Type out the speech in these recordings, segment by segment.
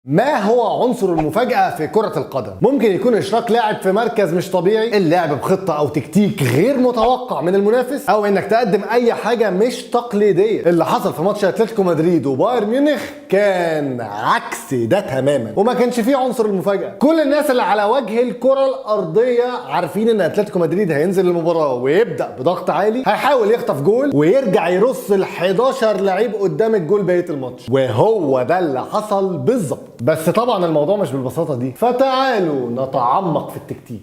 ما هو عنصر المفاجأة في كرة القدم؟ ممكن يكون إشراك لاعب في مركز مش طبيعي، اللعب بخطة أو تكتيك غير متوقع من المنافس، أو إنك تقدم أي حاجة مش تقليدية. اللي حصل في ماتش أتلتيكو مدريد وبايرن ميونخ كان عكس ده تماما، وما كانش فيه عنصر المفاجأة. كل الناس اللي على وجه الكرة الأرضية عارفين إن أتلتيكو مدريد هينزل المباراة ويبدأ بضغط عالي، هيحاول يخطف جول ويرجع يرص ال 11 لعيب قدام الجول بقية الماتش، وهو ده اللي حصل بالظبط. بس طبعا الموضوع مش بالبساطة دي، فتعالوا نتعمق في التكتيك.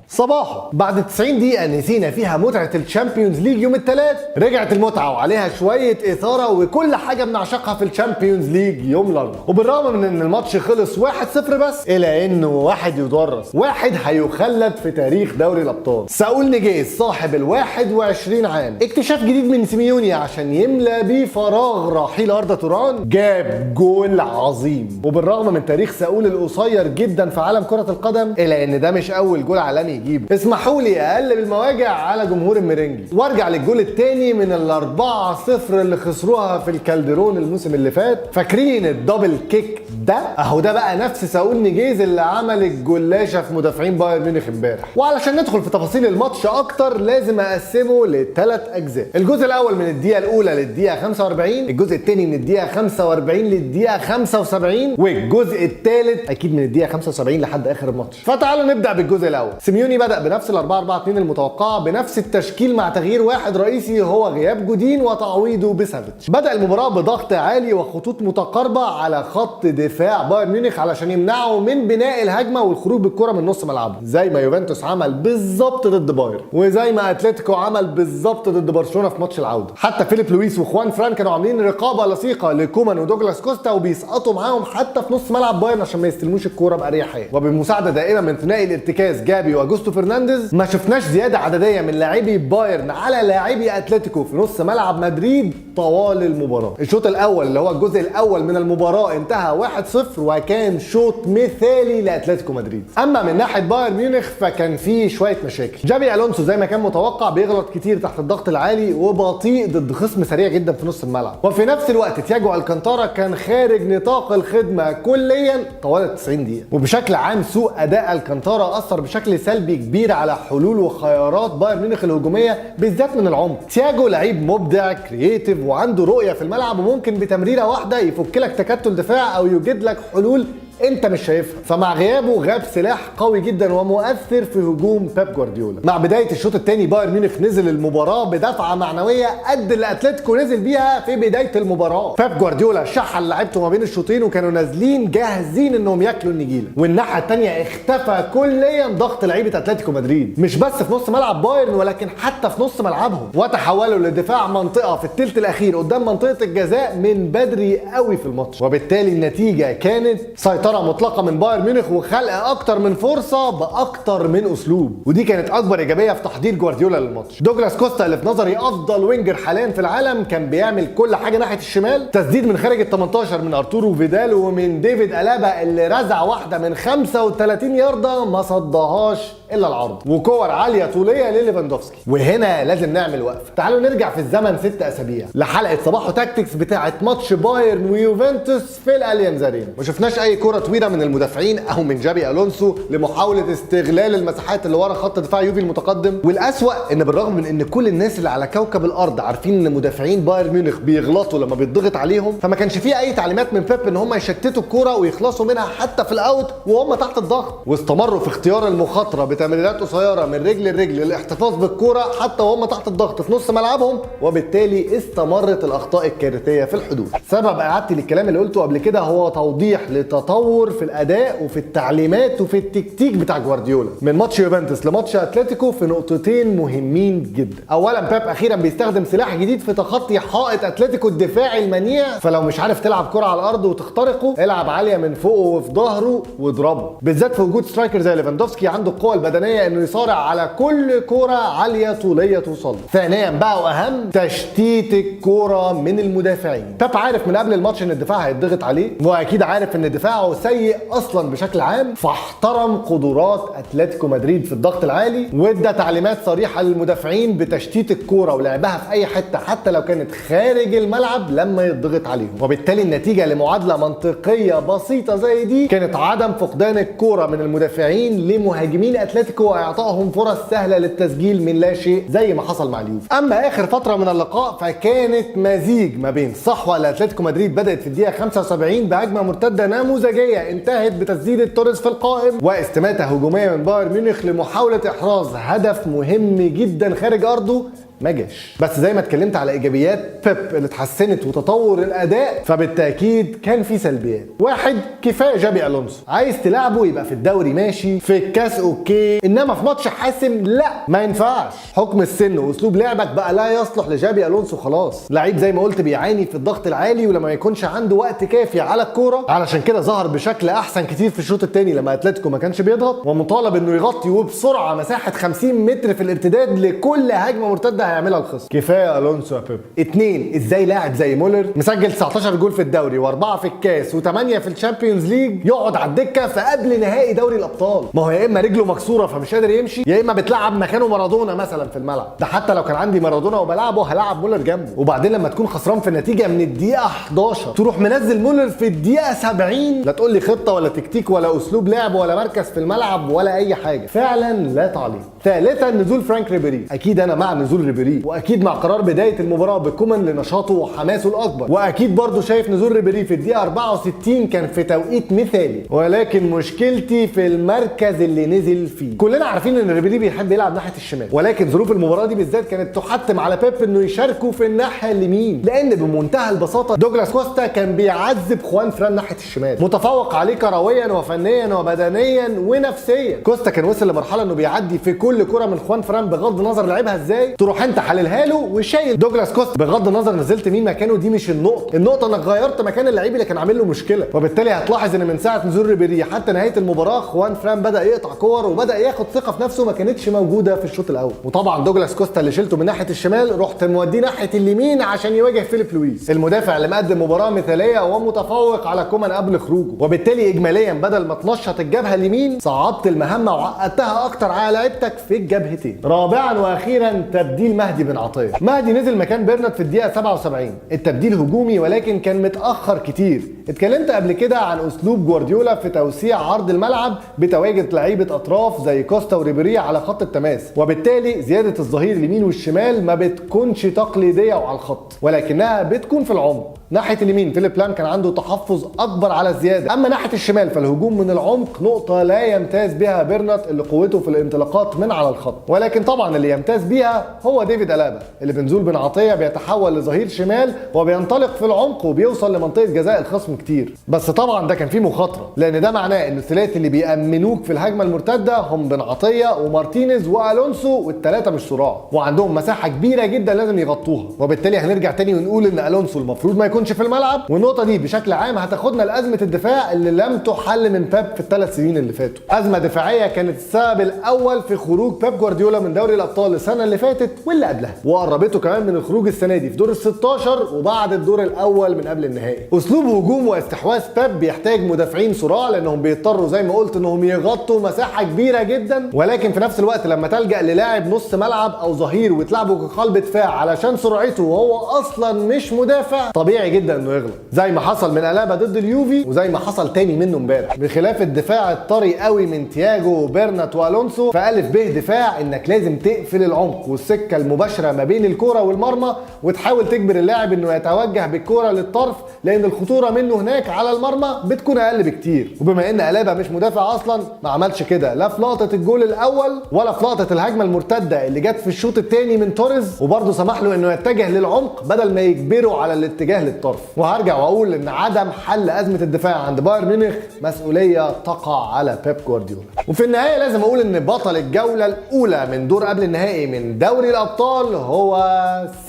صباحه بعد 90 دقيقة نسينا فيها متعة الشامبيونز ليج يوم الثلاث، رجعت المتعة وعليها شوية إثارة وكل حاجة بنعشقها في الشامبيونز ليج يوم الأربعاء. وبالرغم من إن الماتش خلص 1-0 بس، إلا إنه واحد يدرس، واحد هيخلد في تاريخ دوري الأبطال. ساول نيجيز صاحب ال 21 عام، اكتشاف جديد من سيميوني عشان يملى بيه فراغ رحيل أردا توران، جاب جول عظيم. وبالرغم من تاريخ ساول القصير جدا في عالم كرة القدم، إلا إن ده مش أول جول عالمي. اسمحوا لي اقلب المواجع على جمهور الميرينجي وارجع للجول الثاني من ال4-0 اللي خسروها في الكالديرون الموسم اللي فات. فاكرين الدبل كيك ده؟ اهو ده بقى نفس ساول نيجيز اللي عمل الجلاشه في مدافعين بايرن ميونخ امبارح. وعلشان ندخل في تفاصيل الماتش اكتر لازم اقسمه لثلاث اجزاء. الجزء الاول من الدقيقه الاولى للدقيقه 45، الجزء الثاني من الدقيقه 45 للدقيقه 75، والجزء الثالث اكيد من الدقيقه 75 لحد اخر الماتش. فتعالوا نبدا بالجزء الاول. سيميوني بدأ بنفس ال 4-4-2 المتوقعة، بنفس التشكيل مع تغيير واحد رئيسي هو غياب جودين وتعويضه بسافيتش. بدأ المباراة بضغط عالي وخطوط متقاربة على خط دفاع بايرن ميونخ علشان يمنعوا من بناء الهجمة والخروج بالكرة من نص ملعبه، زي ما يوفنتوس عمل بالظبط ضد بايرن، وزي ما اتلتيكو عمل بالظبط ضد برشلونة في ماتش العودة. حتى فيليب لويس وخوان فران كانوا عاملين رقابة لصيقة لكومان ودوجلاس كوستا وبيسقطوا معاهم حتى في نص ملعب بايرن عشان ما يستلموش الكرة بأريحية. وبمساعدة دائمة من ثنائي الارتكاز جابي واجوستو فرنانديز، ما شفناش زياده عدديه من لاعبي بايرن على لاعبي اتلتيكو في نص ملعب مدريد طوال المباراه. الشوط الاول اللي هو الجزء الاول من المباراه انتهى 1-0 وكان شوط مثالي لاتلتيكو مدريد. اما من ناحيه بايرن ميونخ فكان فيه شويه مشاكل. جابي الونسو زي ما كان متوقع بيغلط كتير تحت الضغط العالي وبطيء ضد خصم سريع جدا في نص الملعب، وفي نفس الوقت تياجو الكانتارا كان خارج نطاق الخدمه كليا طوال ال 90 دقيقه. وبشكل عام سوء اداء الكانتارا اثر بشكل سلبي كبير على حلول وخيارات بايرن ميونخ الهجوميه بالذات من العمق. تياجو لعيب مبدع كرييتيف وعنده رؤيه في الملعب، وممكن بتمريره واحده يفك لك تكتل دفاع او يوجد لك حلول انت مش شايفها. فمع غيابه غاب سلاح قوي جدا ومؤثر في هجوم بيب جوارديولا. مع بدايه الشوط الثاني بايرن ميونخ نزل المباراه بدفعه معنويه قد اللي اتلتيكو نزل بيها في بدايه المباراه. بيب جوارديولا شحن لعيبته ما بين الشوطين وكانوا نازلين جاهزين انهم ياكلوا النجيله. والناحيه الثانيه اختفى كليا ضغط لعيبه اتلتيكو مدريد، مش بس في نص ملعب بايرن ولكن حتى في نص ملعبهم، وتحولوا لدفاع منطقه في الثلث الاخير قدام منطقه الجزاء من بدري قوي في الماتش. وبالتالي النتيجه كانت سيطرة مطلقة من بايرن ميونخ وخلق اكتر من فرصة باكتر من اسلوب، ودي كانت اكبر ايجابية في تحضير جوارديولا للماتش. دوجلاس كوستا اللي في نظري افضل وينجر حاليا في العالم كان بيعمل كل حاجة ناحية الشمال، تسديد من خارج ال 18 من ارتورو فيدال ومن ديفيد ألابا اللي رزع واحدة من 35 ياردة ما صدهاش الا العرض، وكور عالية طولية لليفاندوفسكي. وهنا لازم نعمل وقفة. تعالوا نرجع في الزمن 6 اسابيع لحلقة صباحو تاكتكس بتاعة ماتش بايرن ويوفنتوس في الاليانز ارينا. ما شفناش اي كرة طويلة من المدافعين او من جابي الونسو لمحاولة استغلال المساحات اللي ورا خط دفاع يوفي المتقدم. والاسوأ ان بالرغم من ان كل الناس اللي على كوكب الارض عارفين ان مدافعين بايرن ميونخ بيغلطوا لما بيتضغط عليهم، فما كانش فيه اي تعليمات من بيب ان هم يشتتوا الكرة ويخلصوا منها حتى في الاوت وهم تحت الضغط. واستمروا في اختيار المخاطرة بتمريرات قصيرة من رجل لرجل للاحتفاظ بالكرة حتى وهم تحت الضغط في نص ملعبهم، وبالتالي استمرت الاخطاء الكارثية في الحدود. سبب اعادتي للكلام اللي قلته قبل كده هو توضيح لتطور في الاداء وفي التعليمات وفي التكتيك بتاع جوارديولا من ماتش يوفنتوس لماتش اتلتيكو في نقطتين مهمين جدا. اولا بيب اخيرا بيستخدم سلاح جديد في تخطي حائط اتلتيكو الدفاعي المنيع، فلو مش عارف تلعب كرة على الارض وتخترقه العب عاليه من فوقه وفي ظهره واضربه، بالذات في وجود سترايكر زي ليفاندوفسكي عنده القوه البدنيه انه يصارع على كل كرة عاليه طوليه توصل. ثانيا بقى واهم تشتيت الكرة من المدافعين. بيب عارف من قبل الماتش ان الدفاع هيتضغط عليه، واكيد عارف ان دفاعه سيء اصلا بشكل عام، فاحترم قدرات اتلتيكو مدريد في الضغط العالي، وادى تعليمات صريحه للمدافعين بتشتيت الكوره ولعبها في اي حته حتى لو كانت خارج الملعب لما يضغط عليهم. وبالتالي النتيجه لمعادله منطقيه بسيطه زي دي كانت عدم فقدان الكوره من المدافعين لمهاجمين اتلتيكو واعطائهم فرص سهله للتسجيل من لا شيء زي ما حصل مع اليوفي. اما اخر فتره من اللقاء فكانت مزيج ما بين صحوه لاتلتيكو مدريد بدات في الدقيقه 75 بهجمه مرتده نموذجيه انتهت بتسديده توريس في القائم، واستماته هجوميه من بايرن ميونخ لمحاوله احراز هدف مهم جدا خارج ارضه ما جاش. بس زي ما اتكلمت على ايجابيات بيب اللي اتحسنت وتطور الاداء، فبالتاكيد كان في سلبيات. واحد، كفايه جابي الونسو، عايز تلعبه يبقى في الدوري ماشي، في الكاس اوكي، انما في ماتش حاسم لا، ما ينفعش. حكم السن واسلوب لعبك بقى لا يصلح لجابي الونسو خلاص. لعيب زي ما قلت بيعاني في الضغط العالي ولما يكونش عنده وقت كافي على الكوره، علشان كده ظهر بشكل احسن كتير في الشوط الثاني لما اتلتيكو ما كانش بيضغط ومطالب انه يغطي وبسرعه مساحه 50 متر في الارتداد لكل هجمه مرتده هيعملها الخصم. كفايه الونسو يا بيب. 2، ازاي لاعب زي مولر مسجل 19 جول في الدوري و4 في الكاس و8 في الشامبيونز ليج يقعد على الدكه في قبل نهائي دوري الابطال؟ ما هو يا اما رجله مكسوره فمش قادر يمشي، يا اما بتلعب مكانه مارادونا مثلا في الملعب. ده حتى لو كان عندي مارادونا وبلعبه هلعب مولر جنبه. وبعدين لما تكون خسران في النتيجه من الدقيقه 11 تروح منزل مولر في الدقيقه 70، لا تقول لي خطه ولا تكتيك ولا اسلوب لعب ولا مركز في الملعب ولا اي حاجه. فعلا لا تعليق. 3، نزول فرانك ريبيري. اكيد انا مع نزول ريبيري، واكيد مع قرار بدايه المباراه بكومان لنشاطه وحماسه الاكبر، واكيد برضو شايف نزول ريبيري في الدقيقه 64 كان في توقيت مثالي. ولكن مشكلتي في المركز اللي نزل فيه. كلنا عارفين ان ريبيري بيحب يلعب ناحيه الشمال، ولكن ظروف المباراه دي بالذات كانت تحتم على بيب انه يشاركه في الناحيه اليمين، لان بمنتهى البساطه دوجلاس كوستا كان بيعذب خوان فران ناحيه الشمال، متفوق عليه كرويا وفنيا وبدنيا ونفسيا. كوستا كان وصل لمرحله انه بيعدي في كل كره من خوان فران بغض النظر لعبها ازاي، تروح انت حللها له وشايل دوجلاس كوستا بغض النظر نزلت مين مكانه. دي مش النقطه انك غيرت مكان اللعيب اللي كان عامل له مشكله. وبالتالي هتلاحظ ان من ساعه نزول ريبيري حتى نهايه المباراه خوان فران بدا يقطع كور وبدا ياخد ثقه في نفسه ما كانتش موجوده في الشوط الاول. وطبعا دوجلاس كوستا اللي شلته من ناحيه الشمال رحت موديه ناحيه اليمين عشان يواجه فيليب لويس، المدافع اللي مقدم مباراه مثاليه ومتفوق على كومان قبل خروجه. وبالتالي اجماليا بدل ما تنشط الجبهه اليمين صعبت المهمه وعقدتها اكتر على لعيبتك في الجبهتين. رابعا واخيرا تبديل مهدي بن عطيه. مهدي نزل مكان بيرنارد في الدقيقه 77. التبديل هجومي ولكن كان متاخر كتير. اتكلمت قبل كده عن اسلوب جوارديولا في توسيع عرض الملعب بتواجد لعيبه اطراف زي كوستا وريبيري على خط التماس، وبالتالي زياده الظهير اليمين والشمال ما بتكونش تقليديه وعلى الخط ولكنها بتكون في العمق. ناحيه اليمين فيليب لام كان عنده تحفظ اكبر على الزياده، اما ناحيه الشمال فالهجوم من العمق نقطه لا يمتاز بها بيرنارد اللي قوته في الانطلاقات من على الخط. ولكن طبعا اللي يمتاز بيها هو ديفيد ألابا اللي بنزول بن عطيه بيتحول لظهير شمال وبينطلق في العمق وبيوصل لمنطقه جزاء الخصم كتير. بس طبعا ده كان فيه مخاطره، لان ده معناه ان الثلاثي اللي بيأمنوك في الهجمه المرتده هم بن عطيه ومارتينيز والونسو، والثلاثه مش صراع وعندهم مساحه كبيره جدا لازم يغطوها. وبالتالي هنرجع تاني ونقول ان الونسو المفروض ما يكونش في الملعب، والنقطه دي بشكل عام هتاخدنا لازمه الدفاع اللي لم تحل من بيب في الثلاث سنين اللي فاتوا. ازمه دفاعيه كانت السبب الاول في خروج بيب جوارديولا من دوري الابطال السنه اللي فاتت واللي قبلها، وقربته كمان من الخروج السنه دي في دور ال16 وبعد الدور الاول من قبل النهائي. اسلوب هجوم واستحواذ بيب بيحتاج مدافعين صراع لانهم بيضطروا زي ما قلت انهم يغطوا مساحه كبيره جدا، ولكن في نفس الوقت لما تلجا للاعب نص ملعب او ظهير وتلعبه كقلب دفاع علشان سرعته وهو اصلا مش مدافع طبيعي جدا انه يغلط، زي ما حصل من ألابا ضد اليوفي وزي ما حصل تاني منه امبارح. بخلاف الدفاع الطري قوي من تياجو وبيرنات والونسو، فالف به دفاع انك لازم تقفل العمق والسكه المباشره ما بين الكوره والمرمى وتحاول تجبر اللاعب انه يتوجه بالكوره للطرف، لان الخطوره منه هناك على المرمى بتكون اقل بكتير. وبما ان ألابا مش مدافع اصلا ما عملش كده لا في لقطه الجول الاول ولا في لقطه الهجمه المرتده اللي جت في الشوط الثاني من توريز، وبرضه سمح له انه يتجه للعمق بدل ما يجبره على الاتجاه للطرف. وهرجع واقول ان عدم حل ازمه الدفاع عند بايرن ميونخ مسؤوليه تقع على بيب جوارديولا. وفي النهايه لازم اقول ان بطل الجوله الاولى من دور قبل النهائي من دوري الابطال هو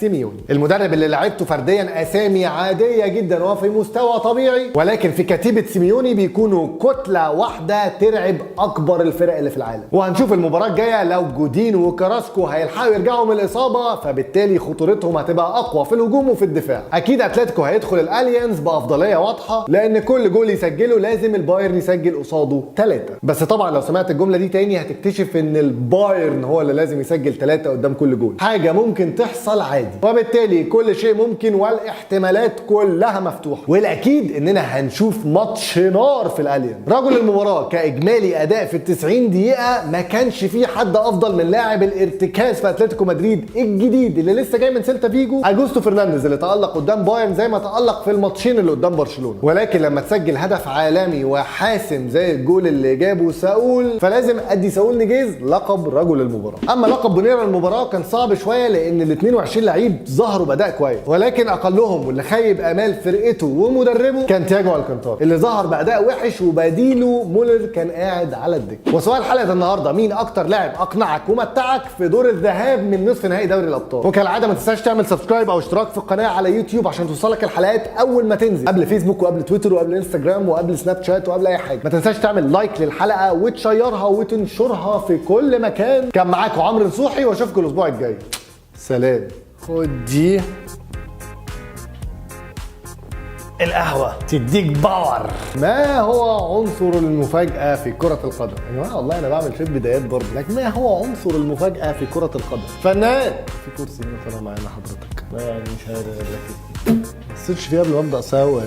سيميوني، المدرب اللي لعبته فرديا اسامي عاديه جدا وفي مستوى طبيعي طبيعي، ولكن في كتيبه سيميوني بيكونوا كتله واحده ترعب اكبر الفرق اللي في العالم. وهنشوف المباراه الجايه لو جودين وكراسكو هيلحقوا يرجعوا من الاصابه، فبالتالي خطورتهم هتبقى اقوى في الهجوم وفي الدفاع. اكيد اتلتيكو هيدخل الاليانز بافضليه واضحه، لان كل جول يسجله لازم البايرن يسجل قصاده 3. بس طبعا لو سمعت الجمله دي تاني هتكتشف ان البايرن هو اللي لازم يسجل 3 قدام كل جول. حاجه ممكن تحصل عادي، وبالتالي كل شيء ممكن والاحتمالات كلها مفتوحه. والاكيد اننا هنشوف ماتش نار في الاليانز. رجل المباراه كاجمالي اداء في ال90 دقيقه ما كانش فيه حد افضل من لاعب الارتكاز في اتلتيكو مدريد الجديد اللي لسه جاي من سيلتا فيجو، اجوستو فرنانديز، اللي تالق قدام بايرن زي ما تالق في الماتشين اللي قدام برشلونه. ولكن لما تسجل هدف عالمي وحاسم زي الجول اللي جابه ساول، فلازم ادي ساول نيجيز لقب رجل المباراه. اما لقب بنير المباراه كان صعب شويه لان ال 22 لعيب ظهروا باداء كويس، ولكن اقلهم واللي خيب امال فرقته ومدربه كان تياجو الكانتارا اللي ظهر باداء وحش، وبديله مولر كان قاعد على الدكه. وسؤال حلقه النهارده، مين اكتر لاعب اقنعك ومتعك في دور الذهاب من نصف نهائي دوري الابطال؟ وكالعاده ما تنساش تعمل سبسكرايب او اشتراك في القناه على يوتيوب عشان توصلك الحلقات اول ما تنزل، قبل فيسبوك وقبل تويتر وقبل انستجرام وقبل سناب شات وقبل اي حاجه. ما تنساش تعمل لايك للحلقه وتشيرها وتنشرها في كل مكان. كان معاكم عمرو نصوحي واشوفكم الاسبوع الجاي. سلام. خد دي القهوة تديك باور. ما هو عنصر المفاجأة في كرة القدم؟ يا جماعة والله أنا بعمل شيء بدايات برضه، لكن ما هو عنصر المفاجأة في كرة القدم؟ فنان في كرسي هنا طالع معانا حضرتك. لا يعني مش عارف، لكن ما حسيتش فيها قبل ما أبدأ أصور.